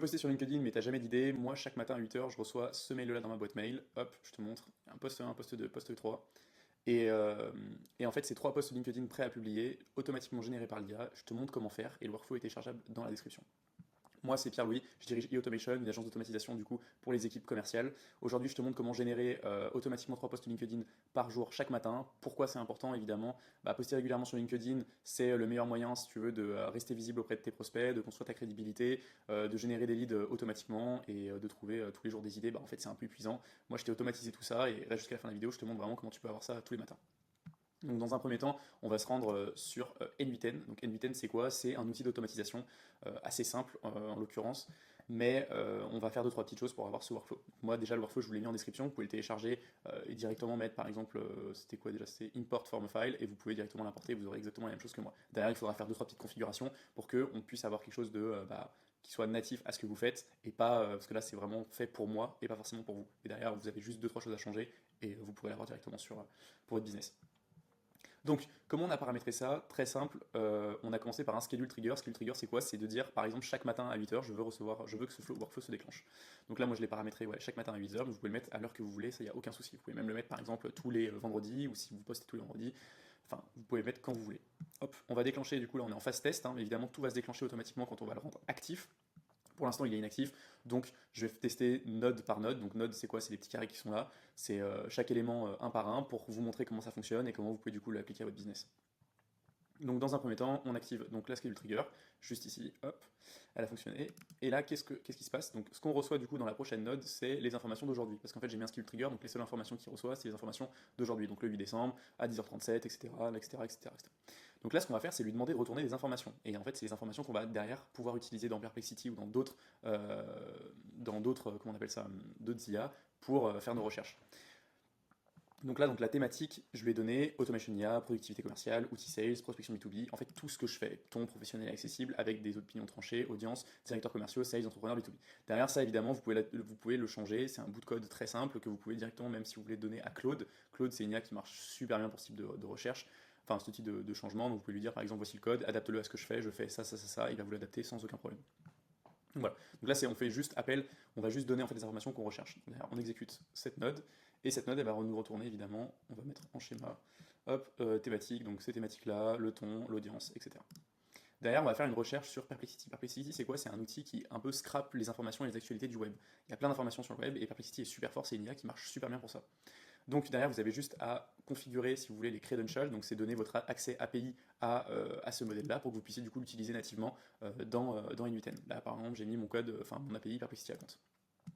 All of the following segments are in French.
posté sur LinkedIn mais t'as jamais d'idée, moi chaque matin à 8h je reçois ce mail-là dans ma boîte mail, hop, je te montre, un post 1, un post 2, post 3. Et, euh, et en fait, ces trois posts LinkedIn prêts à publier, automatiquement générés par l'IA, je te montre comment faire et le workflow est téléchargeable dans la description. Moi, c'est Pierre-Louis, je dirige eAutomation, une agence d'automatisation du coup pour les équipes commerciales. Aujourd'hui, je te montre comment générer automatiquement trois posts LinkedIn par jour chaque matin. Pourquoi c'est important évidemment? Poster régulièrement sur LinkedIn, c'est le meilleur moyen si tu veux de rester visible auprès de tes prospects, de construire ta crédibilité, de générer des leads automatiquement et de trouver tous les jours des idées. En fait, c'est un peu épuisant. Moi, je t'ai automatisé tout ça et reste jusqu'à la fin de la vidéo, je te montre vraiment comment tu peux avoir ça tous les matins. Donc dans un premier temps, on va se rendre sur N8N. Donc N8N c'est quoi? C'est un outil d'automatisation assez simple en l'occurrence, mais on va faire deux trois petites choses pour avoir ce workflow. Moi déjà le workflow je vous l'ai mis en description, vous pouvez le télécharger et directement mettre par exemple, c'était quoi déjà? C'était import from a file et vous pouvez directement l'importer, vous aurez exactement la même chose que moi. Derrière il faudra faire deux trois petites configurations pour qu'on puisse avoir quelque chose de qui soit natif à ce que vous faites et pas parce que là c'est vraiment fait pour moi et pas forcément pour vous. Et derrière vous avez juste deux trois choses à changer et vous pourrez l'avoir directement sur pour votre business. Donc, comment on a paramétré ça? Très simple, on a commencé par un schedule trigger. Schedule trigger, c'est quoi? C'est de dire, par exemple, chaque matin à 8h, je veux que ce workflow se déclenche. Donc là, moi, je l'ai paramétré chaque matin à 8h, mais vous pouvez le mettre à l'heure que vous voulez, ça, il n'y a aucun souci. Vous pouvez même le mettre, par exemple, tous les vendredis, ou si vous postez tous les vendredis, enfin, vous pouvez le mettre quand vous voulez. Hop, on va déclencher, du coup, là, on est en phase test, hein, mais évidemment, tout va se déclencher automatiquement quand on va le rendre actif. Pour l'instant, il est inactif, donc je vais tester node par node. Donc node, c'est quoi? C'est les petits carrés qui sont là. C'est chaque élément un par un pour vous montrer comment ça fonctionne et comment vous pouvez du coup l'appliquer à votre business. Donc dans un premier temps, on active donc la schedule trigger, juste ici, hop, elle a fonctionné. Et là, qu'est-ce qui se passe? Donc ce qu'on reçoit du coup dans la prochaine node, c'est les informations d'aujourd'hui. Parce qu'en fait, j'ai mis un schedule trigger, donc les seules informations qu'il reçoit, c'est les informations d'aujourd'hui. Donc le 8 décembre, à 10h37, etc., etc., etc., etc. Donc là, ce qu'on va faire, c'est lui demander de retourner des informations. Et en fait, c'est les informations qu'on va derrière pouvoir utiliser dans Perplexity ou dans d'autres, comment on appelle ça, d'autres IA pour faire nos recherches. Donc là, la thématique, je lui ai donné automation IA, productivité commerciale, outils sales, prospection B2B, en fait tout ce que je fais, ton professionnel et accessible, avec des opinions tranchées, audience, directeurs commerciaux, sales, entrepreneurs B2B. Derrière ça, évidemment, vous pouvez le changer, c'est un bout de code très simple que vous pouvez directement, même si vous voulez donner à Claude. Claude, c'est une IA qui marche super bien pour ce type de recherche, enfin ce type de changement, donc vous pouvez lui dire par exemple, voici le code, adapte-le à ce que je fais ça, ça, ça, ça, il va vous l'adapter sans aucun problème. Donc voilà. Donc là, on fait juste appel, on va juste donner en fait les informations qu'on recherche. Donc, on exécute cette node, et cette node, elle va nous retourner évidemment, on va mettre en schéma, hop, thématique, donc ces thématiques-là, le ton, l'audience, etc. Derrière, on va faire une recherche sur Perplexity. Perplexity, c'est quoi? C'est un outil qui un peu scrape les informations et les actualités du web. Il y a plein d'informations sur le web, et Perplexity est super fort, c'est une IA qui marche super bien pour ça. Donc derrière, vous avez juste à configurer, si vous voulez, les credentials, donc c'est donner votre accès API à ce modèle-là pour que vous puissiez du coup l'utiliser nativement dans N8N. Là, par exemple, j'ai mis mon code, enfin mon API Perplexity Account.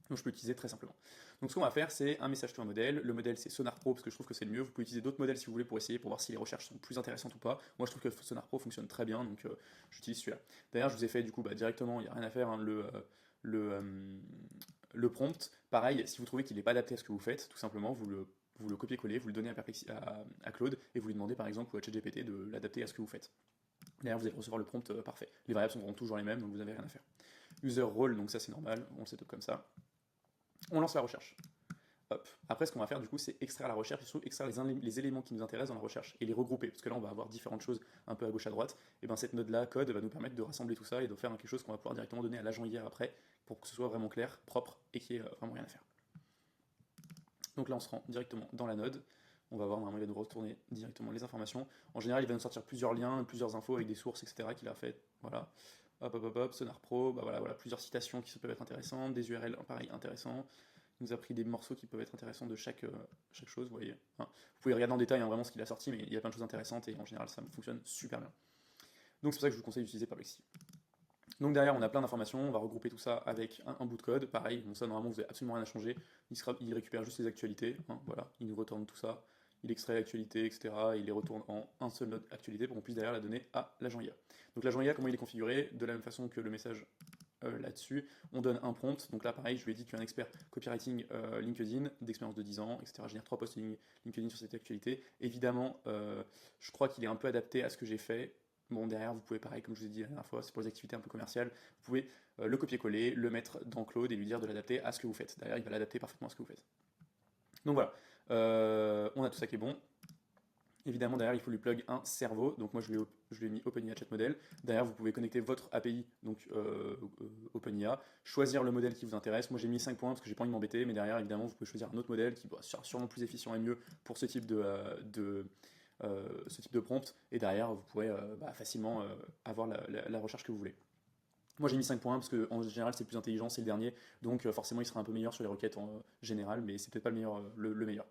Donc je peux l'utiliser très simplement. Donc ce qu'on va faire, c'est un message to un modèle. Le modèle, c'est Sonar Pro parce que je trouve que c'est le mieux. Vous pouvez utiliser d'autres modèles si vous voulez pour essayer, pour voir si les recherches sont plus intéressantes ou pas. Moi, je trouve que Sonar Pro fonctionne très bien, donc j'utilise celui-là. D'ailleurs, je vous ai fait du coup directement, il n'y a rien à faire, hein, le, euh, le prompt. Pareil, si vous trouvez qu'il n'est pas adapté à ce que vous faites, tout simplement, vous le copiez-collez, vous le donnez à Claude et vous lui demandez par exemple ou à ChatGPT de l'adapter à ce que vous faites. Derrière, vous allez recevoir le prompt parfait. Les variables seront toujours les mêmes, donc vous n'avez rien à faire. User role, donc ça c'est normal, on le setup comme ça. On lance la recherche. Hop. Après, ce qu'on va faire du coup, c'est extraire la recherche et surtout extraire les éléments qui nous intéressent dans la recherche et les regrouper. Parce que là, on va avoir différentes choses un peu à gauche à droite. Et bien, cette node-là, code, va nous permettre de rassembler tout ça et de faire quelque chose qu'on va pouvoir directement donner à l'agent hier après pour que ce soit vraiment clair, propre et qu'il n'y ait vraiment rien à faire. Donc là, on se rend directement dans la node. On va voir, normalement, il va nous retourner directement les informations. En général, il va nous sortir plusieurs liens, plusieurs infos avec des sources, etc. qu'il a fait. Voilà. Hop, hop, hop, hop, Sonar Pro, voilà, plusieurs citations qui peuvent être intéressantes, des URL, pareil, intéressants. Il nous a pris des morceaux qui peuvent être intéressants de chaque chose, vous voyez. Enfin, vous pouvez regarder en détail vraiment ce qu'il a sorti, mais il y a plein de choses intéressantes et en général, ça fonctionne super bien. Donc c'est pour ça que je vous conseille d'utiliser Perplexity. Donc derrière, on a plein d'informations, on va regrouper tout ça avec un bout de code. Pareil, bon ça normalement vous n'avez absolument rien à changer. Il récupère juste les actualités, hein, voilà, il nous retourne tout ça, il extrait l'actualité, etc. Et il les retourne en un seul node actualité pour qu'on puisse derrière la donner à l'agent IA. Donc l'agent IA, comment il est configuré? De la même façon que le message là-dessus, on donne un prompt. Donc là, pareil, je lui ai dit que tu es un expert copywriting LinkedIn, d'expérience de 10 ans, etc. Génère 3 posts LinkedIn sur cette actualité. Évidemment, je crois qu'il est un peu adapté à ce que j'ai fait. Bon, derrière, vous pouvez, pareil, comme je vous ai dit la dernière fois, c'est pour les activités un peu commerciales, vous pouvez le copier-coller, le mettre dans Claude et lui dire de l'adapter à ce que vous faites. Derrière, il va l'adapter parfaitement à ce que vous faites. Donc voilà, on a tout ça qui est bon. Évidemment, derrière, il faut lui plug un cerveau. Donc moi, je lui ai mis OpenIA Chat Model. Derrière, vous pouvez connecter votre API, donc OpenIA, choisir le modèle qui vous intéresse. Moi, j'ai mis 5 points parce que j'ai pas envie de m'embêter, mais derrière, évidemment, vous pouvez choisir un autre modèle qui sera sûrement plus efficient et mieux pour ce type de prompt. Et derrière, vous pourrez facilement avoir la recherche que vous voulez. Moi j'ai mis 5 points parce qu'en général c'est le plus intelligent, c'est le dernier, donc forcément il sera un peu meilleur sur les requêtes en général, mais c'est peut-être pas le meilleur, le meilleur.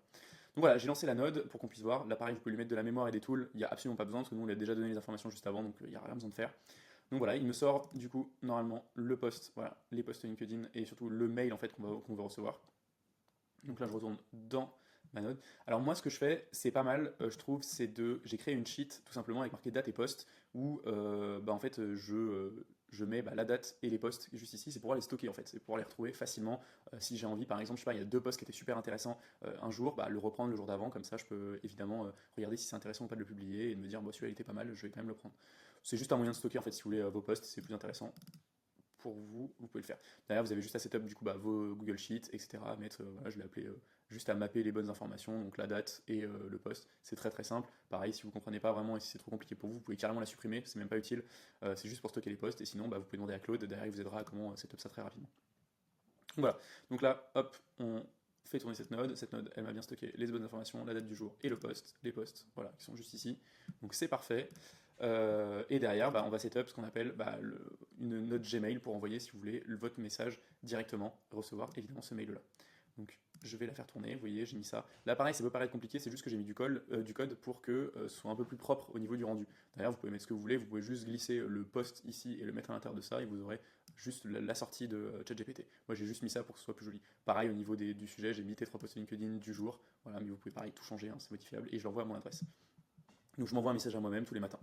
Donc voilà, j'ai lancé la node pour qu'on puisse voir. Là pareil, vous pouvez lui mettre de la mémoire et des tools, il n'y a absolument pas besoin parce que nous on lui a déjà donné les informations juste avant, donc il n'y a rien besoin de faire. Donc voilà, il me sort du coup normalement le post, voilà, les posts LinkedIn et surtout le mail en fait qu'on va recevoir. Donc là je retourne dans ma node. Alors moi ce que je fais, c'est pas mal, je trouve, j'ai créé une sheet tout simplement avec marqué date et post où en fait je mets la date et les posts juste ici, c'est pour pouvoir les stocker en fait, c'est pour pouvoir les retrouver facilement. Si j'ai envie, par exemple, je sais pas, il y a deux posts qui étaient super intéressants un jour, le reprendre le jour d'avant, comme ça je peux évidemment regarder si c'est intéressant ou pas de le publier et de me dire, celui-là il était pas mal, je vais quand même le prendre. C'est juste un moyen de stocker en fait si vous voulez vos posts, c'est plus intéressant pour vous, vous pouvez le faire. Derrière, vous avez juste à setup du coup vos Google Sheets, etc. À mettre, je l'ai appelé juste à mapper les bonnes informations, donc la date et le post. C'est très très simple. Pareil, si vous comprenez pas vraiment et si c'est trop compliqué pour vous, vous pouvez carrément la supprimer, c'est même pas utile. C'est juste pour stocker les posts et sinon vous pouvez demander à Claude, derrière il vous aidera à comment setup ça très rapidement. Donc voilà, donc là, hop, on fait tourner cette node. Cette node, elle m'a bien stocké les bonnes informations, la date du jour et le post, les posts, voilà, qui sont juste ici. Donc c'est parfait. Et derrière, on va setup ce qu'on appelle une note Gmail pour envoyer, si vous voulez, votre message directement, recevoir évidemment ce mail-là. Donc je vais la faire tourner, vous voyez, j'ai mis ça. Là pareil, ça peut paraître compliqué, c'est juste que j'ai mis du code pour que ce soit un peu plus propre au niveau du rendu. D'ailleurs, vous pouvez mettre ce que vous voulez, vous pouvez juste glisser le post ici et le mettre à l'intérieur de ça, et vous aurez juste la sortie de ChatGPT. Moi j'ai juste mis ça pour que ce soit plus joli. Pareil, au niveau du sujet, j'ai mis tes 3 posts LinkedIn du jour, voilà, mais vous pouvez pareil tout changer, hein, c'est modifiable, et je l'envoie à mon adresse. Donc je m'envoie un message à moi-même tous les matins.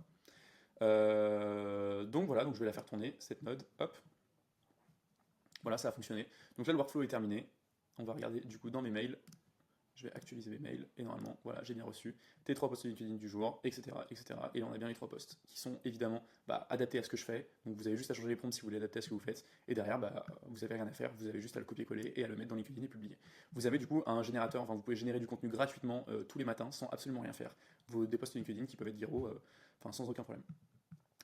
Donc voilà, donc je vais la faire tourner, cette node, hop. Voilà, ça a fonctionné. Donc là, le workflow est terminé. On va regarder du coup dans mes mails. Je vais actualiser mes mails et normalement, voilà, j'ai bien reçu tes 3 posts LinkedIn du jour, etc., etc. Et là, on a bien les 3 posts qui sont évidemment adaptés à ce que je fais. Donc vous avez juste à changer les prompts si vous voulez adapter à ce que vous faites. Et derrière, vous avez rien à faire. Vous avez juste à le copier-coller et à le mettre dans LinkedIn et publier. Vous avez du coup un générateur. Enfin, vous pouvez générer du contenu gratuitement tous les matins sans absolument rien faire. Des posts LinkedIn qui peuvent être viraux, sans aucun problème.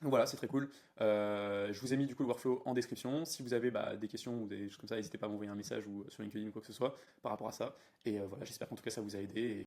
Donc voilà, c'est très cool. Je vous ai mis du coup le workflow en description. Si vous avez des questions ou des choses comme ça, n'hésitez pas à m'envoyer un message ou sur LinkedIn ou quoi que ce soit par rapport à ça. Et voilà, j'espère qu'en tout cas ça vous a aidé. Et